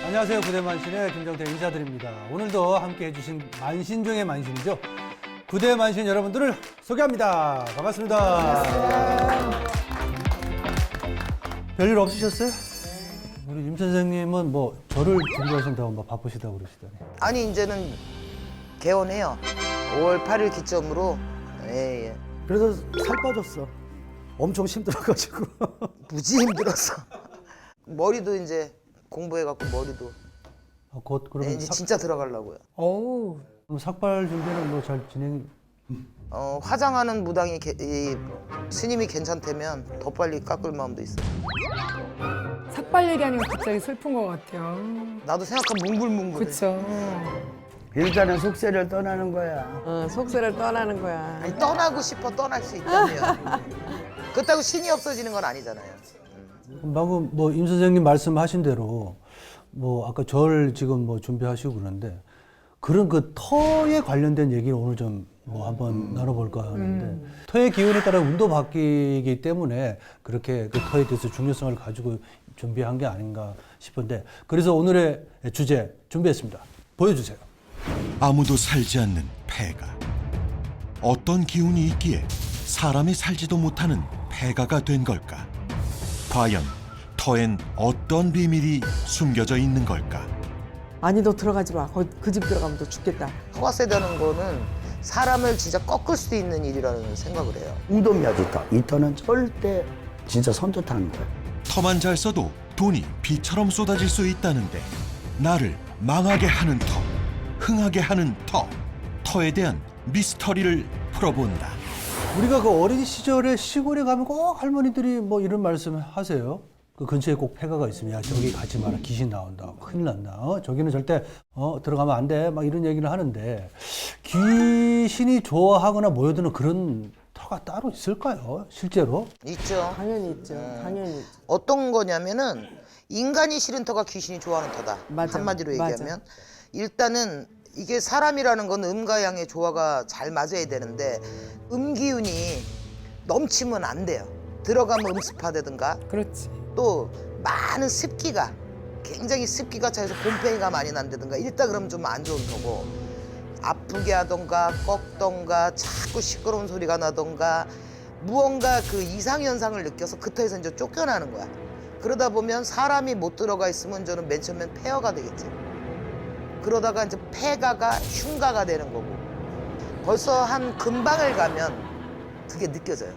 안녕하세요. 구대만신의 김정태 인사드립니다. 오늘도 함께 해주신 만신 중의 만신이죠. 구대만신 여러분들을 소개합니다. 반갑습니다. 별일 없으셨어요? 우리 임 선생님은 뭐 저를 준비하신다고 막 바쁘시다고 그러시더니. 아니 이제는 개원해요. 5월 8일 기점으로. 예. 그래서 살 빠졌어. 엄청 힘들어가지고. 무지 힘들었어. 머리도 이제 공부해갖고 머리도 곧 네, 그러면 이제 진짜 들어가려고요. 어우, 그럼 삭발 준비는 뭐 잘 진행. 화장하는 무당이 이 스님이 괜찮다면 더 빨리 깎을 마음도 있어요. 삭발 얘기하니까 갑자기 슬픈 것 같아요. 나도 생각하면 뭉글뭉글해. 그쵸. 일단은 속세를 떠나는 거야. 속세를 떠나는 거야. 아니 떠나고 싶어 떠날 수 있다면 그렇다고 신이 없어지는 건 아니잖아요. 방금 뭐 임 선생님 말씀하신 대로 뭐 아까 절 지금 뭐 준비하시고 그러는데 그런 그 터에 관련된 얘기를 오늘 좀 뭐 한번 나눠볼까 하는데 터의 기운에 따라 운도 바뀌기 때문에 그렇게 그 터에 대해서 중요성을 가지고 준비한 게 아닌가 싶은데 그래서 오늘의 주제 준비했습니다. 보여주세요. 아무도 살지 않는 폐가. 어떤 기운이 있기에 사람이 살지도 못하는 폐가가 된 걸까? 과연 터엔 어떤 비밀이 숨겨져 있는 걸까? 아니 너 들어가지 마. 그 집 들어가면 너 죽겠다. 허가세다는 거는 사람을 진짜 꺾을 수도 있는 일이라는 생각을 해요. 우동야지터. 이 터는 절대 진짜 선뜻하는 거야. 터만 잘 써도 돈이 비처럼 쏟아질 수 있다는데 나를 망하게 하는 터, 흥하게 하는 터, 터에 대한 미스터리를 풀어본다. 우리가 그 어린 시절에 시골에 가면 꼭 할머니들이 뭐 이런 말씀을 하세요. 그 근처에 꼭 폐가가 있으면 야 저기 가지 마라 귀신 나온다 큰일 난다 저기는 절대 들어가면 안 돼 막 이런 얘기를 하는데 귀신이 좋아하거나 모여드는 그런 터가 따로 있을까요 실제로? 있죠. 당연히 있죠. 당연히 있죠. 어떤 거냐면은 인간이 싫은 터가 귀신이 좋아하는 터다. 맞아, 한마디로 맞아. 얘기하면 일단은 이게 사람이라는 건 음과 양의 조화가 잘 맞아야 되는데 음기운이 넘치면 안 돼요. 들어가면 음습하다든가 그렇지. 또 많은 습기가 굉장히 습기가 차서 곰팡이가 많이 난다든가 이랬다 그러면 좀 안 좋은 터고 아프게 하던가 꺾던가 자꾸 시끄러운 소리가 나던가 무언가 그 이상현상을 느껴서 그 터에서 이제 쫓겨나는 거야. 그러다 보면 사람이 못 들어가 있으면 저는 맨 처음엔 폐허가 되겠지. 그러다가 이제 폐가가 흉가가 되는 거고 벌써 한 근방을 가면 그게 느껴져요.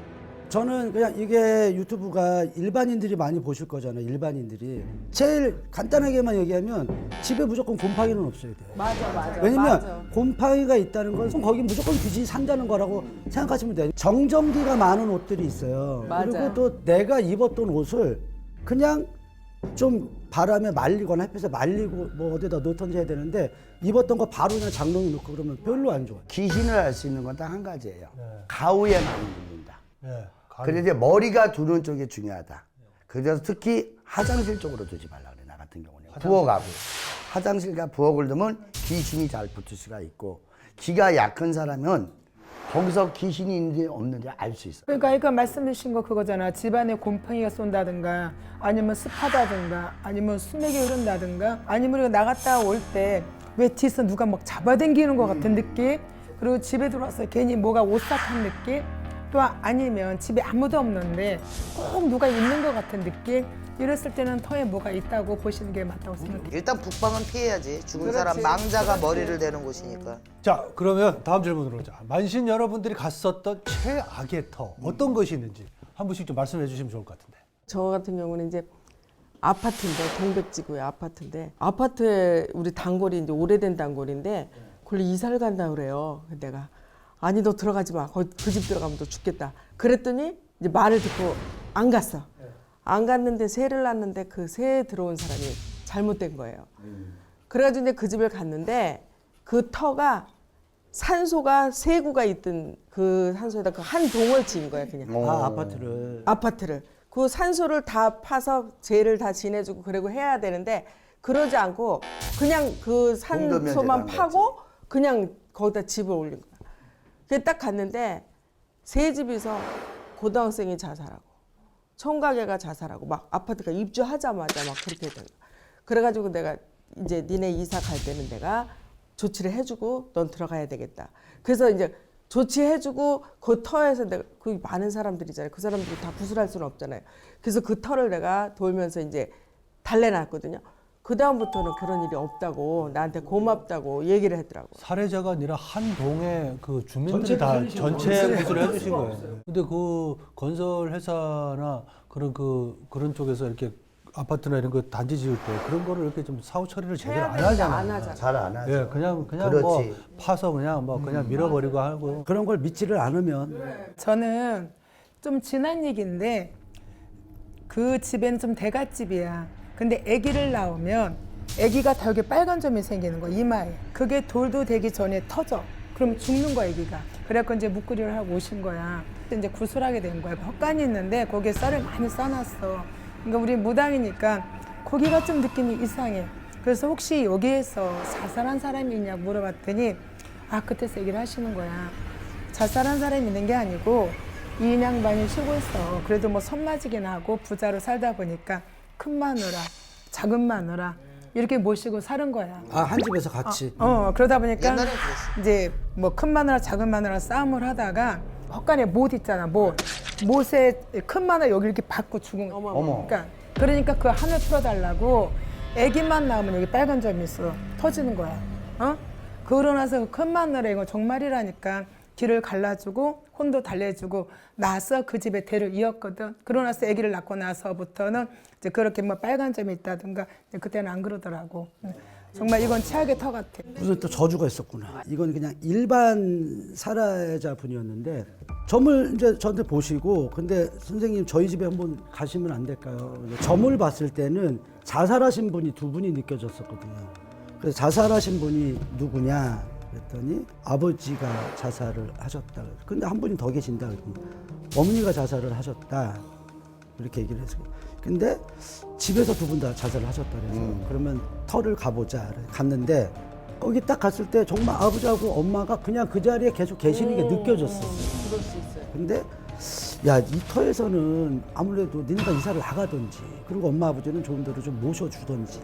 저는 그냥 이게 유튜브가 일반인들이 많이 보실 거잖아요. 일반인들이. 제일 간단하게만 얘기하면 집에 무조건 곰팡이는 없어야 돼요. 맞아. 왜냐면 맞아. 곰팡이가 있다는 건 거기 무조건 귀신이 산다는 거라고 생각하시면 돼요. 정전기가 많은 옷들이 있어요. 맞아요. 그리고 또 내가 입었던 옷을 그냥 좀 바람에 말리거나 햇빛에 말리고 뭐 어디다 놓던지 해야 되는데 입었던 거 바로 그냥 장롱에 놓고 그러면 별로 안 좋아요. 귀신을 알 수 있는 건 딱 한 가지예요. 가우에 많이 눕는다. 네. 근데 이제 머리가 두는 쪽이 중요하다. 그래서 특히 화장실 쪽으로 두지 말라 그래, 나 같은 경우는. 부엌하고. 화장실과 부엌을 두면 귀신이 잘 붙을 수가 있고, 기가 약한 사람은 거기서 귀신이 있는지 없는지 알 수 있어. 그러니까 말씀하신 거 그거잖아. 집안에 곰팡이가 쏜다든가 아니면 습하다든가 아니면 수맥이 흐른다든가 아니면 우리가 나갔다 올 때 왜 뒤에서 누가 막 잡아당기는 것 같은 느낌 그리고 집에 들어와서 괜히 뭐가 오싹한 느낌 또 아니면 집에 아무도 없는데 꼭 누가 있는 것 같은 느낌 이랬을 때는 터에 뭐가 있다고 보시는 게 맞다고 생각해요. 일단 북방은 피해야지. 죽은 사람 망자가 머리를 대는 곳이니까. 자 그러면 다음 질문으로 자 만신 여러분들이 갔었던 최악의 터 어떤 것이 있는지 한 분씩 좀 말씀해 주시면 좋을 것 같은데. 저 같은 경우는 이제 아파트인데 동백지구의 아파트인데 아파트에 우리 단골이 이제 오래된 단골인데 그걸 이사를 간다 그래요. 내가 아니 너 들어가지 마. 그 집 들어가면 너 죽겠다. 그랬더니 이제 말을 듣고 안 갔어. 안 갔는데 새를 낳는데 그 새에 들어온 사람이 잘못된 거예요. 그래가지고 이제 그 집을 갔는데 그 터가 산소가 세 구가 있던 그 산소에다 그 한 동을 지은 거야 그냥. 아파트를. 그 산소를 다 파서 재를 다 지내주고 그러고 해야 되는데 그러지 않고 그냥 그 산소만 파고 그냥 거기다 집을 올린 거야. 그게 딱 갔는데 새 집에서 고등학생이 자살하고 총각애가 자살하고 막 아파트가 입주하자마자 막 그렇게 된 거야. 그래가지고 내가 이제 니네 이사 갈 때는 내가 조치를 해주고 넌 들어가야 되겠다. 그래서 이제 조치해주고 그 터에서 내가 그 많은 사람들이잖아요. 그 사람들이 다 구술할 수는 없잖아요. 그래서 그 터를 내가 돌면서 이제 달래놨거든요. 그 다음부터는 그런 일이 없다고 나한테 고맙다고 얘기를 했더라고. 사례자가 아니라 한 동의 그 주민들이 다 전체 구술을 해주신 거예요. 근데 그 건설 회사나 그런 쪽에서 이렇게 아파트나 이런 거 단지 지을 때 그런 거를 이렇게 좀 사후 처리를 제대로 안 하잖아요. 안 하잖아. 잘 안 하죠. 예, 그냥 그렇지. 뭐 파서 그냥 밀어버리고 하고. 그런 걸 믿지를 않으면 저는 좀 지난 얘기인데 그 집에는 좀 대갓집이야. 근데 아기를 낳으면 아기가 다 여기 빨간 점이 생기는 거야, 이마에. 그게 돌도 되기 전에 터져. 그럼 죽는 거야, 아기가. 그래갖고 이제 묵구리를 하고 오신 거야. 이제 구술하게 된 거야. 헛간이 있는데 거기에 쌀을 많이 싸놨어. 그러니까 우리 무당이니까 거기가 좀 느낌이 이상해. 그래서 혹시 여기에서 자살한 사람이 있냐고 물어봤더니 그때서 얘기를 하시는 거야. 자살한 사람이 있는 게 아니고 이 양반이 쉬고 있어. 그래도 뭐 손맞이기나 하고 부자로 살다 보니까 큰 마누라, 작은 마누라 이렇게 모시고 사는 거야. 한 집에서 같이. 그러다 보니까 옛날엔 그랬어. 이제 뭐 큰 마누라, 작은 마누라 싸움을 하다가 헛간에 못 있잖아, 못. 못에 큰 마누라 여기 이렇게 받고 죽은 거야. 어머. 그러니까 그 한을 풀어달라고 아기만 나오면 여기 빨간 점이 있어. 터지는 거야. 그러고 나서 큰 마누라 이거 정말이라니까 길을 갈라주고 혼도 달래주고 나서 그 집에 대를 이었거든. 그러고 나서 아기를 낳고 나서부터는 이제 그렇게 뭐 빨간 점이 있다든가 그때는 안 그러더라고. 정말 이건 최악의 터 같아. 무슨 또 저주가 있었구나. 이건 그냥 일반 사례자 분이었는데 점을 이제 저한테 보시고 근데 선생님 저희 집에 한번 가시면 안 될까요? 점을 봤을 때는 자살하신 분이 두 분이 느껴졌었거든요. 그래서 자살하신 분이 누구냐 그랬더니 아버지가 자살을 하셨다. 근데 한 분이 더 계신다. 그랬더니 어머니가 자살을 하셨다. 이렇게 얘기를 했어요. 근데 집에서 두 분 다 자살을 하셨다 그래서 그러면 터를 가보자. 그래서 갔는데 거기 딱 갔을 때 정말 아버지하고 엄마가 그냥 그 자리에 계속 계시는 게 느껴졌어. 그럴 수 있어요. 근데 야, 이 터에서는 아무래도 니네가 이사를 나가든지 그리고 엄마 아버지는 좋은 데로 좀 모셔주든지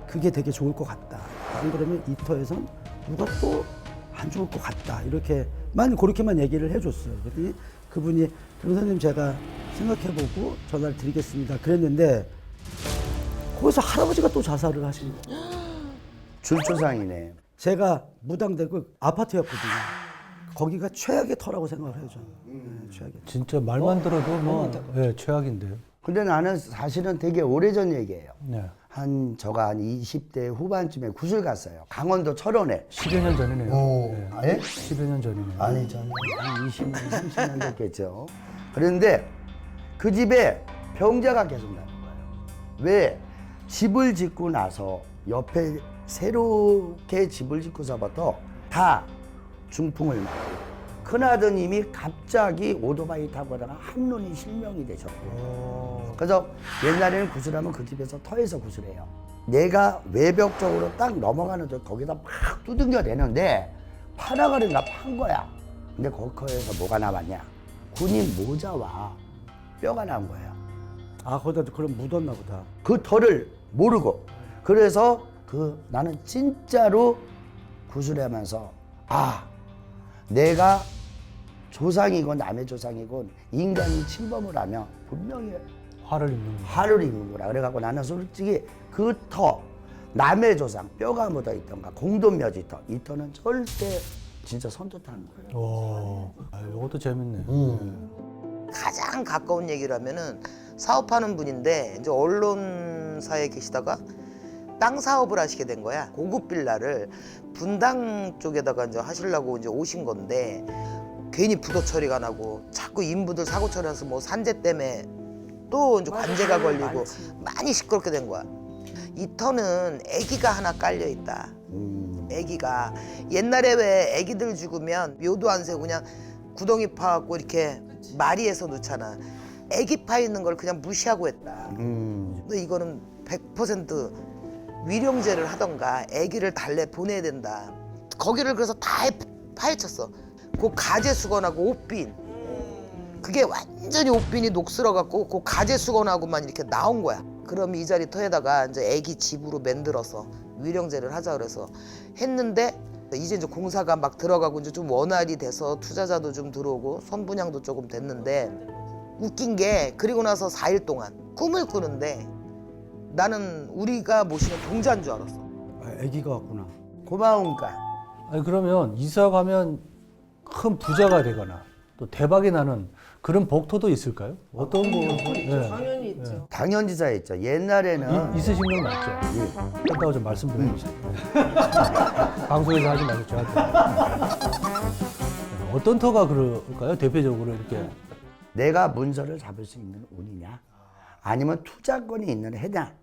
그게 되게 좋을 것 같다. 안 그러면 이 터에선 누가 또 안 좋을 것 같다. 이렇게만 그렇게만 얘기를 해줬어요. 그랬더니 그분이 변호사님 제가 생각해보고 전화를 드리겠습니다. 그랬는데 거기서 할아버지가 또 자살을 하신 거예요. 줄초상이네. 제가 무당되고 아파트였거든요. 거기가 최악의 터라고 생각을 해요. 저는. 네, 최악의 터. 진짜 말만 들어도 뭐 최악인데요. 근데 나는 사실은 되게 오래전 얘기예요. 네. 저가 한 20대 후반쯤에 구술 갔어요. 강원도 철원에. 10여 년 전이네요. 예? 10여 년 전이네요. 아니, 저는 한 20년, 30년 됐겠죠. 그런데 그 집에 병자가 계속 나는 거예요. 왜? 집을 짓고 나서 옆에 새롭게 집을 짓고서부터 다 중풍을 맞고 큰아드님이 갑자기 오토바이 타고 가다가 한눈이 실명이 되셨고 그래서 옛날에는 구슬하면 그 집에서 터에서 구슬해요. 내가 외벽 쪽으로 딱 넘어가는 데 거기다 막 두들겨 대는데 파라가른가 판 거야. 근데 거기에서 뭐가 남았냐? 군인 모자와 뼈가 나온 거야. 거기다 그럼 묻었나 보다. 그 터를 모르고 그래서 나는 진짜로 구술하면서 내가 조상이건 남의 조상이건 인간이 침범을 하면 분명히 화를 입는 거. 화를 입는구나. 그래갖고 나는 솔직히 그 터, 남의 조상, 뼈가 묻어 있던가 공동묘지 터, 이 터는 절대 진짜 선뜻하는 거예요. 이것도 재밌네. 가장 가까운 얘기를 하면은 사업하는 분인데 이제 언론사에 계시다가 땅 사업을 하시게 된 거야. 고급 빌라를 분당 쪽에다가 이제 하시려고 이제 오신 건데 괜히 부도 처리가 나고 자꾸 인부들 사고 처리해서 뭐 산재 때문에 또 이제 관제가 걸리고 많이 시끄럽게 된 거야. 이 터는 아기가 하나 깔려 있다. 아기가 옛날에 왜 아기들 죽으면 묘도 안 세고 그냥 구덩이 파갖고 이렇게 마리에서 놓잖아. 아기 파 있는 걸 그냥 무시하고 했다. 근데 이거는 100% 위령제를 하던가 아기를 달래 보내야 된다. 거기를 그래서 다 파헤쳤어. 그 가재 수건하고 옷빈. 그게 완전히 옷빈이 녹슬어갖고 그 가재 수건하고만 이렇게 나온 거야. 그럼 이 자리 터에다가 이제 애기 집으로 만들어서 위령제를 하자 그래서 했는데 이제 공사가 막 들어가고 이제 좀 원활이 돼서 투자자도 좀 들어오고 선분양도 조금 됐는데 웃긴 게 그리고 나서 4일 동안 꿈을 꾸는데 나는 우리가 모시는 동자인 줄 알았어. 아기가 왔구나. 고마운가. 아니 그러면 이사 가면 큰 부자가 되거나 또 대박이 나는 그런 복토도 있을까요? 어떤 거? 네. 당연히 있죠. 당연지사에 있죠. 옛날에는 있으신 건 맞죠? 그렇다고 좀 말씀 좀 해주세요. 방송에서 하지 말고 저한테. 어떤 터가 그럴까요? 대표적으로 이렇게. 내가 문서를 잡을 수 있는 운이냐, 아니면 투자권이 있는 해냐.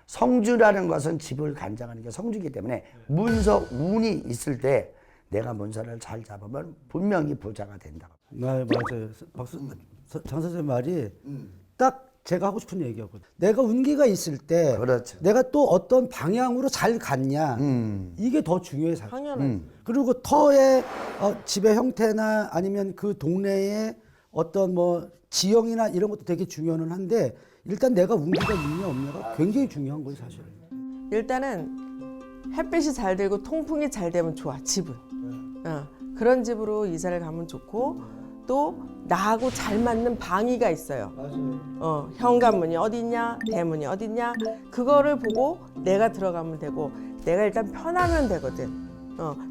성주라는 것은 집을 간장하는 게 성주이기 때문에 문서 운이 있을 때 내가 문서를 잘 잡으면 분명히 부자가 된다. 네, 맞아요. 장 선생님 말이 딱 제가 하고 싶은 얘기였거든요. 내가 운기가 있을 때 그렇죠. 내가 또 어떤 방향으로 잘 갔냐 이게 더 중요해 사실. 당연하지. 그리고 터의 집의 형태나 아니면 그 동네의 어떤 뭐 지형이나 이런 것도 되게 중요는 한데 일단 내가 운기가 있냐 없냐가 굉장히 중요한 거예요 사실은. 일단은 햇빛이 잘 들고 통풍이 잘 되면 좋아 집은. 그런 집으로 이사를 가면 좋고 또 나하고 잘 맞는 방위가 있어요. 현관문이 어디 있냐, 대문이 어디 있냐 그거를 보고 내가 들어가면 되고 내가 일단 편하면 되거든.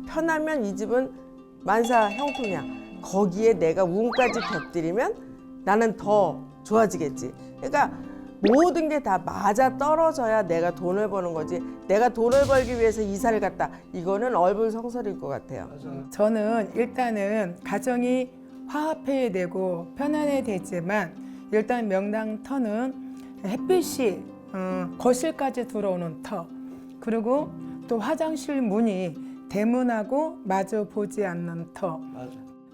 편하면 이 집은 만사 형통이야. 거기에 내가 운까지 곁들이면 나는 더 좋아지겠지. 그러니까 모든 게 다 맞아 떨어져야 내가 돈을 버는 거지. 내가 돈을 벌기 위해서 이사를 갔다. 이거는 얼불성설일 것 같아요. 저는 일단은 가정이 화합해야 되고 편안해야 되지만 일단 명당 터는 햇빛이 거실까지 들어오는 터 그리고 또 화장실 문이 대문하고 마주 보지 않는 터.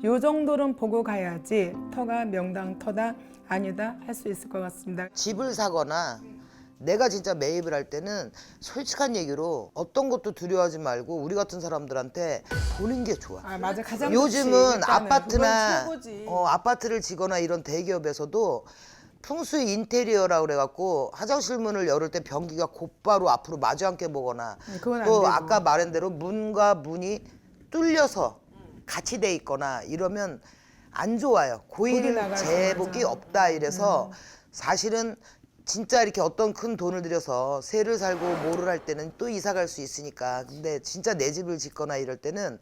요 정도는 보고 가야지 터가 명당 터다 아니다 할 수 있을 것 같습니다. 집을 사거나 내가 진짜 매입을 할 때는 솔직한 얘기로 어떤 것도 두려워하지 말고 우리 같은 사람들한테 보는 게 좋아. 아 맞아 가장 요즘은 좋지, 일단은. 아파트나 그건 최고지. 아파트를 지거나 이런 대기업에서도 풍수의 인테리어라고 그래갖고 화장실 문을 열을 때 변기가 곧바로 앞으로 마주 앉게 보거나 그건 안 또 되고. 아까 말한 대로 문과 문이 뚫려서 같이 돼 있거나 이러면 안 좋아요. 고리 고일 나가죠, 제복이 맞아. 없다 이래서 사실은 진짜 이렇게 어떤 큰 돈을 들여서 새를 살고 뭐를 할 때는 또 이사 갈 수 있으니까 근데 진짜 내 집을 짓거나 이럴 때는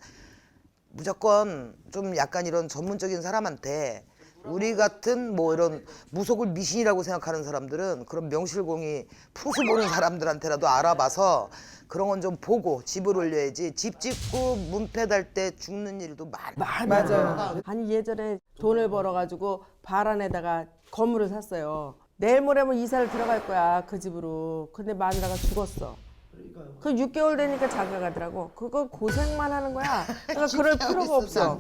무조건 좀 약간 이런 전문적인 사람한테 우리 같은 뭐 이런 무속을 미신이라고 생각하는 사람들은 그런 명실공히 풍수 보는 사람들한테라도 알아봐서 그런 건 좀 보고 집을 올려야지 집 짓고 문패 달 때 죽는 일도 많아. 맞아요. 아니 예전에 돈을 벌어가지고 발 안에다가 건물을 샀어요. 내일 모레면 이사를 들어갈 거야 그 집으로. 근데 마누라가 죽었어. 그 6개월 되니까 장가 가더라고. 그거 고생만 하는 거야. 그러니까 그럴 필요가 없어.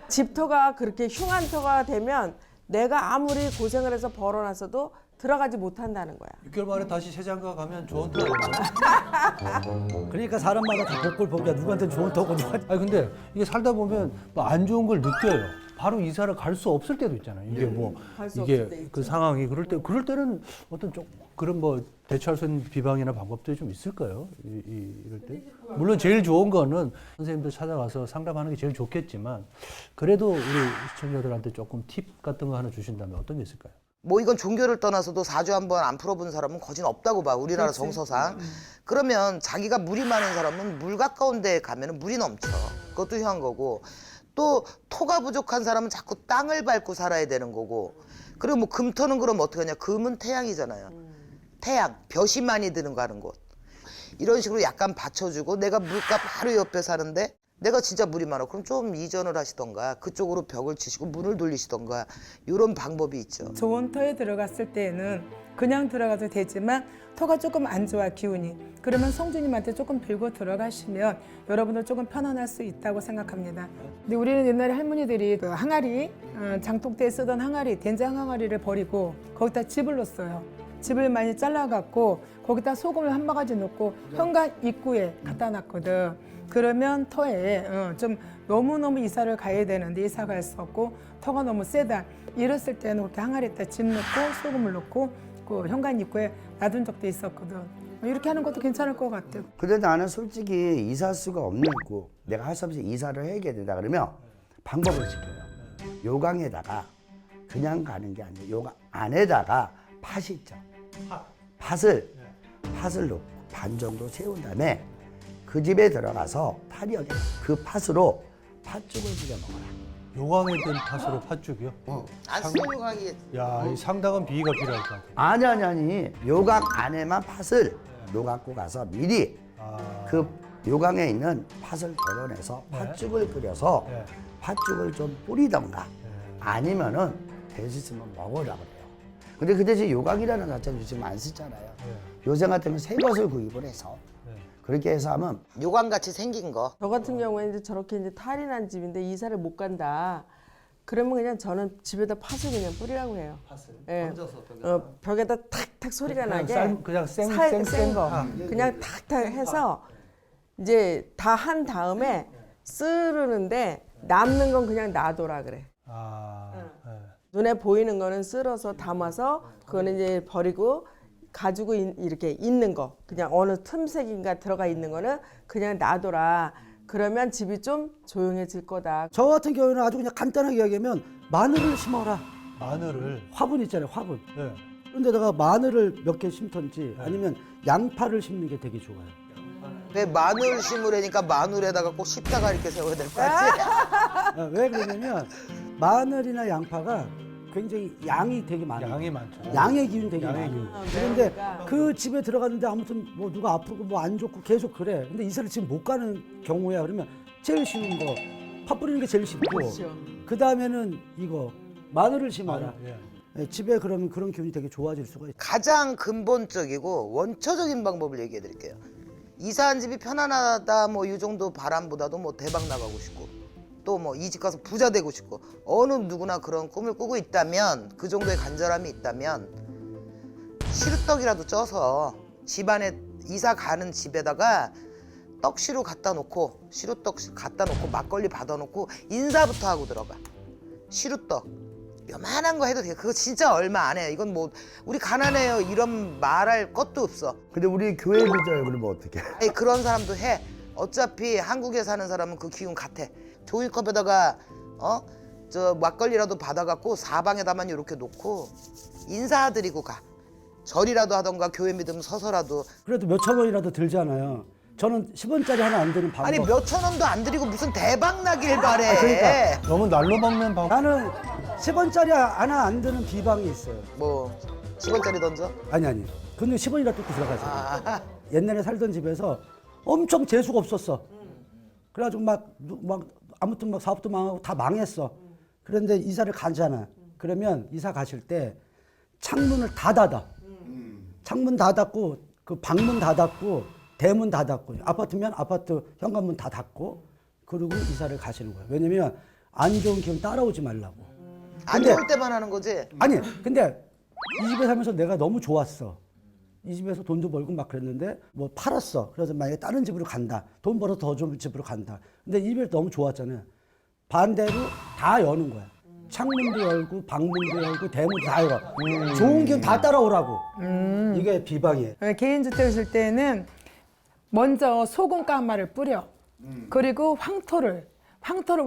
집터가 그렇게 흉한 터가 되면 내가 아무리 고생을 해서 벌어놨어도 들어가지 못한다는 거야. 6개월 만에 다시 새 장가 가면 좋은 터 아니에요? 그러니까 사람마다 다 복골 복이야. 누구한테는 좋은 터고 누구한테. 아니 근데 이게 살다 보면 뭐 안 좋은 걸 느껴요. 바로 이사를 갈 수 없을 때도 있잖아요. 이게 뭐 갈수 없을 때 이게 있죠. 그 상황이 그럴 때는 어떤 좀 그런 뭐 대처할 수 있는 비방이나 방법들이 좀 있을까요? 이럴 때 물론 제일 좋은 거는 선생님들 찾아가서 상담하는 게 제일 좋겠지만 그래도 우리 시청자들한테 조금 팁 같은 거 하나 주신다면 어떤 게 있을까요? 뭐 이건 종교를 떠나서도 4주 한 번 안 풀어본 사람은 거진 없다고 봐 우리나라 정서상. 그러면 자기가 물이 많은 사람은 물 가까운 데에 가면 물이 넘쳐. 그것도 흉한 거고 또 토가 부족한 사람은 자꾸 땅을 밟고 살아야 되는 거고 그리고 뭐 금토는 그럼 어떻게 하냐. 금은 태양이잖아요. 태양 볕이 많이 드는 거 하는 곳 이런 식으로 약간 받쳐주고 내가 물가 바로 옆에 사는데 내가 진짜 물이 많아 그럼 좀 이전을 하시던가 그쪽으로 벽을 치시고 문을 돌리시던가 이런 방법이 있죠. 좋은 터에 들어갔을 때는 그냥 들어가도 되지만 터가 조금 안 좋아 기운이 그러면 성주님한테 조금 빌고 들어가시면 여러분들 조금 편안할 수 있다고 생각합니다. 근데 우리는 옛날에 할머니들이 그 항아리 장독대에 쓰던 항아리 된장 항아리를 버리고 거기다 즙을 넣었어요. 즙을 많이 잘라갖고 거기다 소금을 한 바가지 넣고 현관 입구에 갖다 놨거든. 그러면 터에 좀 너무너무 이사를 가야 되는데 이사 갈 수 없고 터가 너무 세다 이랬을 때는 그렇게 항아리에다 즙 넣고 소금을 넣고 있고 현관 입구에 놔둔 적도 있었거든. 이렇게 하는 것도 괜찮을 것 같아요. 근데 나는 솔직히 이사 수가 없는 고 내가 할 수 없이 이사를 해야 된다 그러면 방법을 지켜요. 요강에다가 그냥 가는 게 아니에요. 요강 안에다가 팥이 있죠. 팥을 넣고 반 정도 채운 다음에 그 집에 들어가서 팥이 여기 그 팥으로 팥죽을 끓여 먹어라. 요강에 든 팥으로 팥죽이요? 안 쓰는 요강이 야, 이 상당한 비위가 필요할 것 같아요. 아니 요강 안에만 팥을 녹아갖고 가서 미리 그 요강에 있는 팥을 덜어내서 팥죽을 끓여서 네. 팥죽을 좀 뿌리던가 아니면은 될 수 있으면 먹으라고 그래요. 근데 그 대신 요강이라는 자체는 요즘 안 쓰잖아요. 요새 같은 경우는 새 것을 구입을 해서 그렇게 해서 하면 요강 같이 생긴 거. 저 같은 경우에 이제 저렇게 이제 탈이 난 집인데 이사를 못 간다. 그러면 그냥 저는 집에다 팥을 그냥 뿌리라고 해요. 팥을? 예. 벽에다 탁탁 소리가 나게. 그냥 센 쌩쌩쌩. 거. 그냥 탁탁 해서 이제 다 한 다음에 쓰르는데 남는 건 그냥 놔둬라 그래. 눈에 보이는 거는 쓸어서 담아서 그거는 이제 버리고 가지고 이렇게 있는 거 그냥 어느 틈새인가 들어가 있는 거는 그냥 놔둬라. 그러면 집이 좀 조용해질 거다. 저 같은 경우는 아주 그냥 간단하게 이야기하면 마늘을 심어라. 마늘을. 화분 있잖아요, 화분. 네. 그런데다가 마늘을 몇 개 심던지 아니면 양파를 심는 게 되게 좋아요. 왜 마늘 심으려니까 마늘에다가 꼭 십자가 이렇게 세워야 될 것 같지? 왜 그러냐면 마늘이나 양파가 굉장히 양이 되게 많아요. 양이 많죠. 양의 기운 되게 양의 많아요. 기운. 그런데 그러니까. 그 집에 들어갔는데 아무튼 뭐 누가 아프고 뭐 안 좋고 계속 그래. 근데 이사를 지금 못 가는 경우야. 그러면 제일 쉬운 거 팥 뿌리는 게 제일 쉽고 그렇죠. 그 다음에는 이거 마늘을 심어라. 예. 예, 집에 그러면 그런 기운이 되게 좋아질 수가 있어요. 가장 근본적이고 원초적인 방법을 얘기해 드릴게요. 이사한 집이 편안하다 뭐 이 정도 바람보다도 뭐 대박 나가고 싶고 또 뭐 이 집 가서 부자 되고 싶고 어느 누구나 그런 꿈을 꾸고 있다면 그 정도의 간절함이 있다면 시루떡이라도 쪄서 집안에 이사 가는 집에다가 떡시루 갖다 놓고 시루떡 갖다 놓고 막걸리 받아 놓고 인사부터 하고 들어가. 시루떡 요만한 거 해도 돼. 그거 진짜 얼마 안 해요. 이건 뭐 우리 가난해요 이런 말할 것도 없어. 근데 우리 교회 부자예요. 그러면 어떡해? 아니, 그런 사람도 해. 어차피 한국에 사는 사람은 그 기운 같아. 종이컵에다가 저 막걸리라도 받아갖고 사방에다만 이렇게 놓고 인사드리고 가. 절이라도 하던가 교회 믿으면 서서라도. 그래도 몇천 원이라도 들잖아요. 저는 10원짜리 하나 안 드는 방법. 아니 몇천 원도 안 드리고 무슨 대박 나길 바래. 그러니까. 너무 날로 먹는 방법. 나는 10원짜리 하나 안 드는 비방이 있어요. 뭐 10원짜리 던져? 아니. 근데 10원이라도 또 들어가죠. 아, 옛날에 살던 집에서 엄청 재수가 없었어. 그래가지고 막 아무튼 막 사업도 망하고 다 망했어. 그런데 이사를 가잖아. 그러면 이사 가실 때 창문을 다 닫아. 창문 다 닫고 그 방문 다 닫고 대문 다 닫고 아파트면 아파트 현관문 다 닫고 그리고 이사를 가시는 거예요. 왜냐면 안 좋은 기운 따라오지 말라고. 안 근데- 좋을 때만 하는 거지? 아니 근데 이 집에 살면서 내가 너무 좋았어. 이 집에서 돈도 벌고 막 그랬는데 뭐 팔았어. 그래서 만약에 다른 집으로 간다. 돈 벌어서 더 좋은 집으로 간다. 근데 이 집에 너무 좋았잖아요. 반대로 다 여는 거야. 창문도 열고 방문도 열고 대문도 다 열어. 좋은 기운 다 따라오라고. 이게 비방이에요. 개인주택을 줄 때는 먼저 소금 가마를 뿌려. 그리고 황토를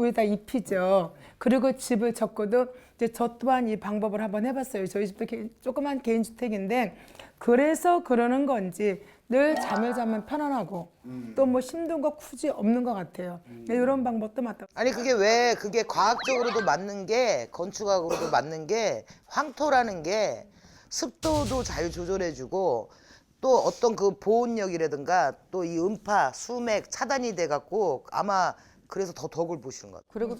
위에다 입히죠. 그리고 집을 접고도 이제 저 또한 이 방법을 한번 해봤어요. 저희 집도 조그만 개인주택인데 그래서 그러는 건지 늘 잠을 자면 편안하고 또 뭐 힘든 거 굳이 없는 것 같아요. 이런 방법도 맞다. 아니 그게 과학적으로도 맞는 게 건축학으로도 맞는 게 황토라는 게 습도도 잘 조절해주고 또 어떤 그 보온력이라든가 또 이 음파, 수맥 차단이 돼갖고 아마 그래서 더 덕을 보시는 것 같아요.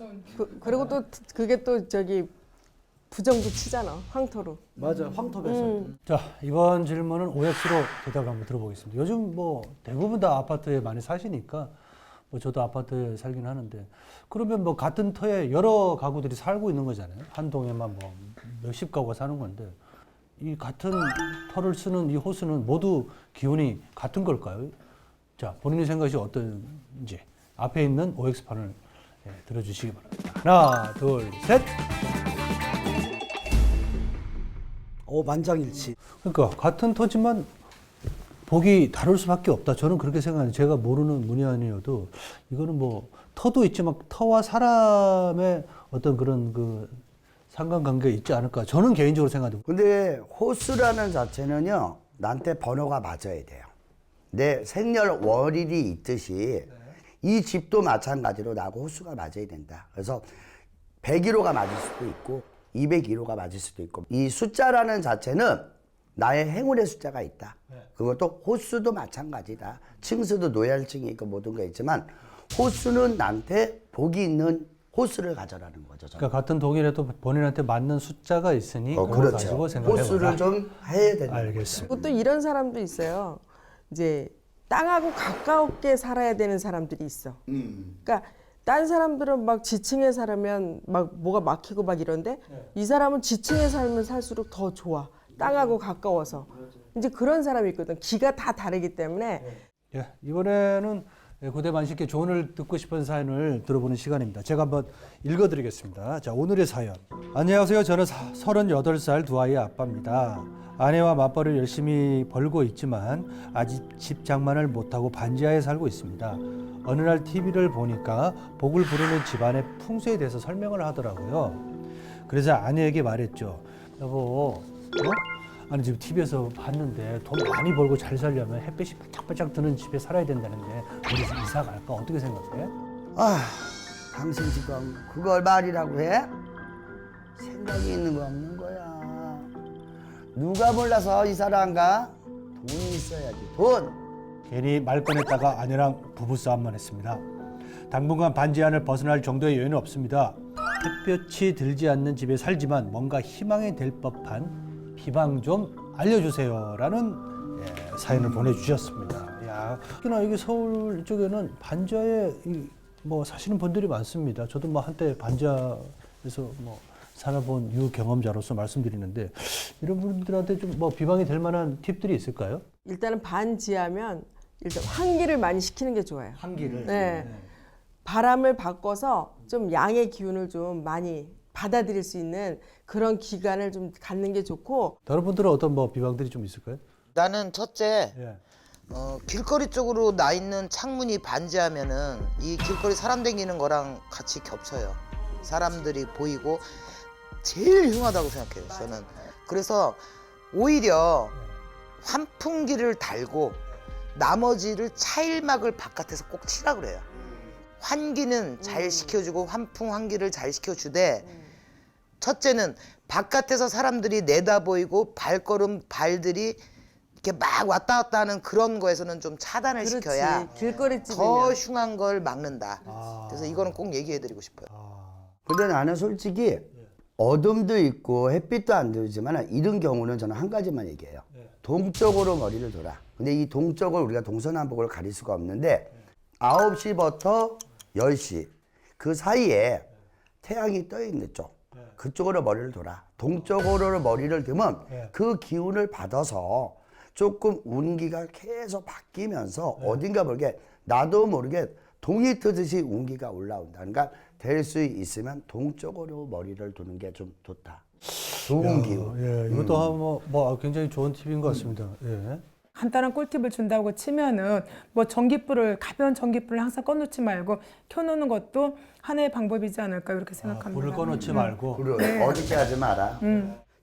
그리고 또 그게 또 저기 부정도 치잖아 황토로. 맞아, 황토배설. 자, 이번 질문은 OX로 대답을 한번 들어보겠습니다. 요즘 뭐 대부분 다 아파트에 많이 사시니까 뭐 저도 아파트에 살긴 하는데 그러면 뭐 같은 터에 여러 가구들이 살고 있는 거잖아요. 한 동에만 뭐 몇십 가구가 사는 건데 이 같은 터를 쓰는 이 호수는 모두 기운이 같은 걸까요? 자, 본인의 생각이 어떤지 앞에 있는 OX판을 들어주시기 바랍니다. 하나, 둘, 셋. 만장일치. 그러니까 같은 터지만 복이 다를 수밖에 없다. 저는 그렇게 생각해요. 제가 모르는 문외한이어도 이거는 뭐 터도 있지만 터와 사람의 어떤 그런 그 상관관계가 있지 않을까. 저는 개인적으로 생각합니다. 근데 호수라는 자체는요, 나한테 번호가 맞아야 돼요. 내 생년월일이 있듯이 이 집도 마찬가지로 나하고 호수가 맞아야 된다. 그래서 101호가 맞을 수도 있고 201호가 맞을 수도 있고, 이 숫자라는 자체는 나의 행운의 숫자가 있다. 그것도 호수도 마찬가지다. 층수도 노열층이 있고 모든 거 있지만 호수는 나한테 복이 있는 호수를 가져라는 거죠. 저는. 그러니까 같은 독일에도 본인한테 맞는 숫자가 있으니 그걸 그렇죠. 가지고 생각해보라. 호수를 좀 해야 된다. 알겠습니다. 그리고 또 이런 사람도 있어요. 이제 땅하고 가깝게 살아야 되는 사람들이 있어. 그러니까 딴 사람들은 막 지층에 살면 막 뭐가 막히고 막 이런데 이 사람은 지층에 살면 살수록 더 좋아. 땅하고 가까워서. 이제 그런 사람이 있거든. 기가 다 다르기 때문에. 예, 이번에는 고대 만식계 조언을 듣고 싶은 사연을 들어보는 시간입니다. 제가 한번 읽어드리겠습니다. 자, 오늘의 사연. 안녕하세요. 저는 38살 두 아이의 아빠입니다. 아내와 맞벌이를 열심히 벌고 있지만 아직 집 장만을 못하고 반지하에 살고 있습니다. 어느 날 TV를 보니까 복을 부르는 집안의 풍수에 대해서 설명을 하더라고요. 그래서 아내에게 말했죠. 여보, 아니 지금 TV에서 봤는데 돈 많이 벌고 잘 살려면 햇빛이 반짝반짝 드는 집에 살아야 된다는데 우리 이사 갈까? 어떻게 생각해? 아, 당신 지금 그걸 말이라고 해? 생각이 있는 거 없는 거야. 누가 몰라서 이사를 안 가? 돈이 있어야지, 돈. 괜히 말 꺼냈다가 아내랑 부부싸움만 했습니다. 당분간 반지 안을 벗어날 정도의 여유는 없습니다. 햇볕이 들지 않는 집에 살지만 뭔가 희망이 될 법한 비방 좀 알려주세요라는 사연을 보내주셨습니다. 야, 특히나 여기 서울 이쪽에는 반지하에 뭐 사시는 분들이 많습니다. 저도 뭐 한때 반지하에서 뭐 살아본 유경험자로서 말씀드리는데 이런 분들한테 좀 뭐 비방이 될 만한 팁들이 있을까요? 일단은 반지하면 일단 환기를 많이 시키는 게 좋아요. 환기를. 네. 바람을 바꿔서 좀 양의 기운을 좀 많이 받아들일 수 있는 그런 기간을 좀 갖는 게 좋고. 다른 분들은 어떤 뭐 비방들이 좀 있을까요? 나는 첫째, 예. 길거리 쪽으로 나 있는 창문이 반지하면은 이 길거리 사람 다니는 거랑 같이 겹쳐요. 사람들이 보이고 제일 흉하다고 생각해요, 저는. 그래서 오히려 환풍기를 달고 나머지를 차일막을 바깥에서 꼭 치라 그래요. 환기는 잘 시켜주고 환기를 잘 시켜주되, 첫째는 바깥에서 사람들이 내다 보이고 발들이 이렇게 막 왔다 갔다 하는 그런 거에서는 좀 차단을 그렇지. 시켜야 길거리 더 집이면. 흉한 걸 막는다. 그래서 이거는 꼭 얘기해드리고 싶어요. 근데 나는 솔직히 어둠도 있고 햇빛도 안 들지만 이런 경우는 저는 한 가지만 얘기해요. 동쪽으로 머리를 돌아. 근데 이 동쪽을 우리가 동서남북을 가릴 수가 없는데 9시부터 10시 그 사이에 태양이 떠 있는 쪽, 그쪽으로 머리를 돌아. 동쪽으로 머리를 들면 그 기운을 받아서 조금 운기가 계속 바뀌면서 어딘가 모르게 나도 모르게 동이 트듯이 운기가 올라온다. 그러니까 될 수 있으면 동쪽으로 머리를 두는 게 좀 좋다. 좋은 기운. 예, 이것도 뭐 굉장히 좋은 팁인 것 같습니다. 예. 간단한 꿀팁을 준다고 치면은 뭐 가벼운 전기불을 항상 꺼놓지 말고 켜놓는 것도 하나의 방법이지 않을까 이렇게 생각합니다. 불을 꺼놓지 말고. 그래, 어둡게 하지 마라.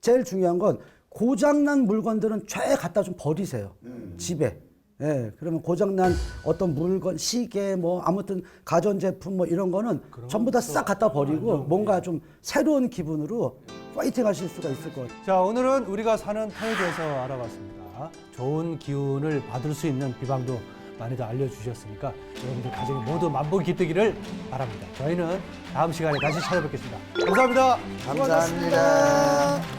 제일 중요한 건 고장난 물건들은 쫙 갖다 좀 버리세요. 집에. 예, 그러면 고장난 어떤 물건, 시계, 뭐 아무튼 가전제품 뭐 이런 거는 전부 다 싹 갖다 버리고 뭔가 좀 새로운 기분으로 파이팅 하실 수가 있을 것 같아요. 자, 오늘은 우리가 사는 터에 대해서 알아봤습니다. 좋은 기운을 받을 수 있는 비방도 많이들 알려주셨으니까 여러분들 가정이 모두 만복 기뜨기를 바랍니다. 저희는 다음 시간에 다시 찾아뵙겠습니다. 감사합니다. 감사합니다.